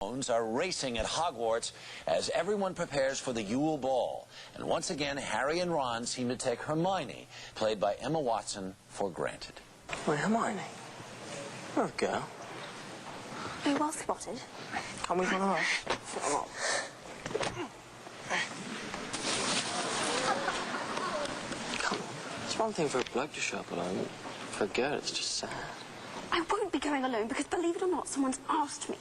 Are racing at Hogwarts as everyone prepares for the Yule Ball. And once again, Harry and Ron seem to take Hermione, played by Emma Watson, for granted. Wait, Hermione? Oh, girl. Oh, well spotted. Can't we run away? Come on. It's one thing for a bloke to show up alone. For a girl, it's just sad. I won't be going alone because, believe it or not, someone's asked me.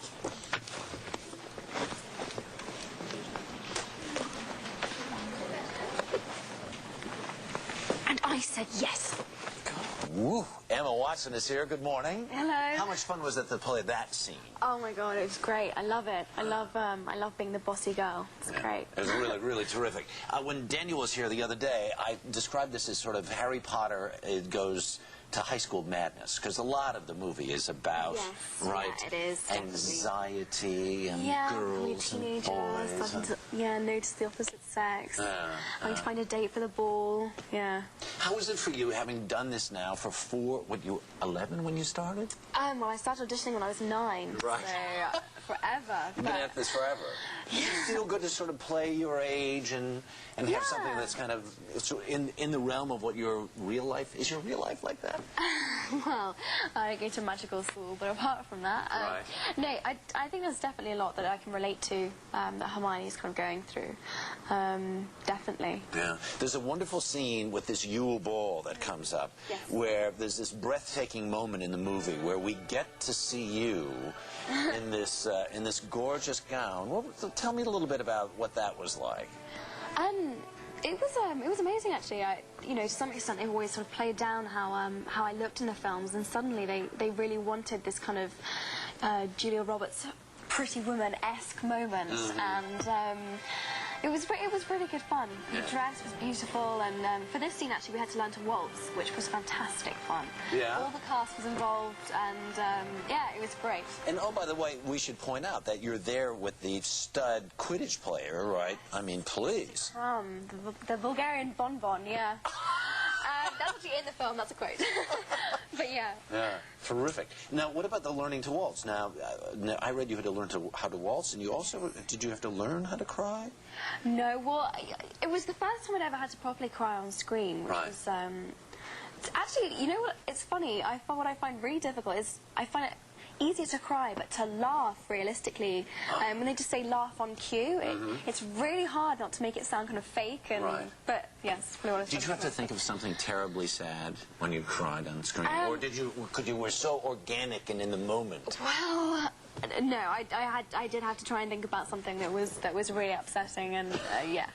And I said yes. Woo! Emma Watson is here. Good morning. Hello. How much fun was it to play that scene? Oh my God, it was great. I love it. I love being the bossy girl. It's great. It was really, really terrific. When Daniel was here the other day, I described this as sort of Harry Potter. It goes to high school madness, because a lot of the movie is about, right? Yeah, it is. Anxiety and girls and boys. Starting to, notice the opposite sex. Having to find a date for the ball. Yeah. How is it for you, having done this now for 11 when you started? Well, I started auditioning when I was 9. Right. So, forever. You've been at this forever. Does it feel good to sort of play your age and have something that's kind of in the realm of what your real life is? Your real life like that? Well, I go to magical school, but apart from that, no, I think there's definitely a lot that I can relate to that Hermione's kind of going through. Definitely. Yeah. There's a wonderful scene with this Yule Ball that comes up, where there's this breathtaking moment in the movie where we get to see you in this gorgeous gown. Well, tell me a little bit about what that was like. It was amazing, actually. To some extent, they always sort of played down how I looked in the films, and suddenly they really wanted this kind of Julia Roberts Pretty Woman-esque moment, and it was really good fun. The dress was beautiful, and for this scene, actually, we had to learn to waltz, which was fantastic fun. Yeah. All the cast was involved, and yeah, it was great. And oh, by the way, we should point out that you're there with the stud Quidditch player, right? I mean, please. The Bulgarian bonbon, yeah. That's actually in the film, that's a quote. But yeah. Yeah, terrific. Now, what about the learning to waltz? Now, I read you had to learn how to waltz, and you also, did you have to learn how to cry? No, well, it was the first time I'd ever had to properly cry on screen, which was, actually, you know what, it's funny, what I find really difficult is, I find it easier to cry, but to laugh realistically, when they just say laugh on cue, it's really hard not to make it sound kind of fake, and but yes, really what did you have to think of something terribly sad when you cried on screen, or were so organic and in the moment? Well, no, I did have to try and think about something that was really upsetting, and yes.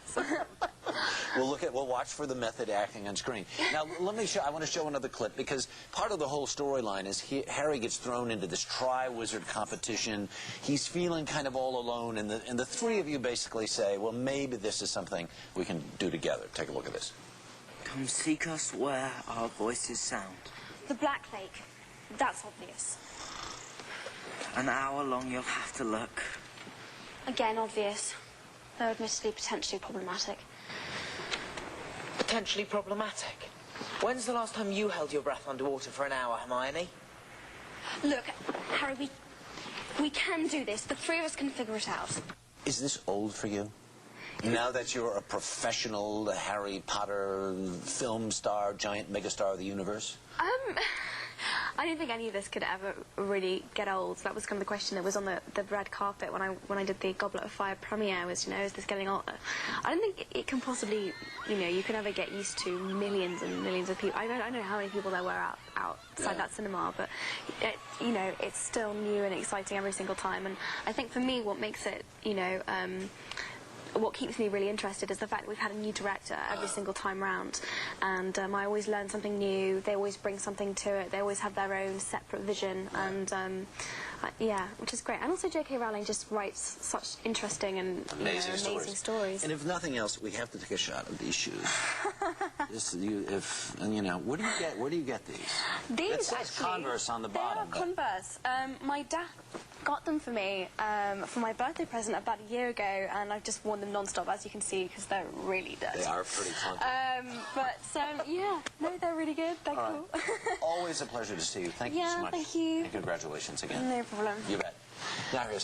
We'll watch for the method acting on screen. Now, I want to show another clip, because part of the whole storyline is Harry gets thrown into this Tri-Wizard competition. He's feeling kind of all alone, and the three of you basically say, well, maybe this is something we can do together. Take a look at this. Come seek us where our voices sound. The Black Lake. That's obvious. An hour long you'll have to look. Again, obvious. Though admittedly potentially problematic. Potentially problematic? When's the last time you held your breath underwater for an hour, Hermione? Look, Harry, we can do this. The three of us can figure it out. Is this old for you? Now that you're a professional Harry Potter film star, giant megastar of the universe? I don't think any of this could ever really get old. That was kind of the question that was on the red carpet when I did the Goblet of Fire premiere, was, is this getting older? I don't think it can possibly, you can ever get used to millions and millions of people. I don't know how many people there were outside that cinema, but, it's still new and exciting every single time. And I think for me, what makes it, what keeps me really interested is the fact that we've had a new director every single time round, and I always learn something new. They always bring something to it. They always have their own separate vision, and yeah, which is great. And also J.K. Rowling just writes such interesting and amazing stories. And if nothing else, we have to take a shot of these shoes. Where do you get these? These it says actually, Converse on the bottom. They are Converse. My dad got them for me for my birthday present about a year ago, and I've just worn them non-stop, as you can see, because they're really dirty. They are pretty funky. Yeah, no, they're really good. They're cool. Always a pleasure to see you. Thank you so much. Thank you. And congratulations again. No problem. You bet. Now here's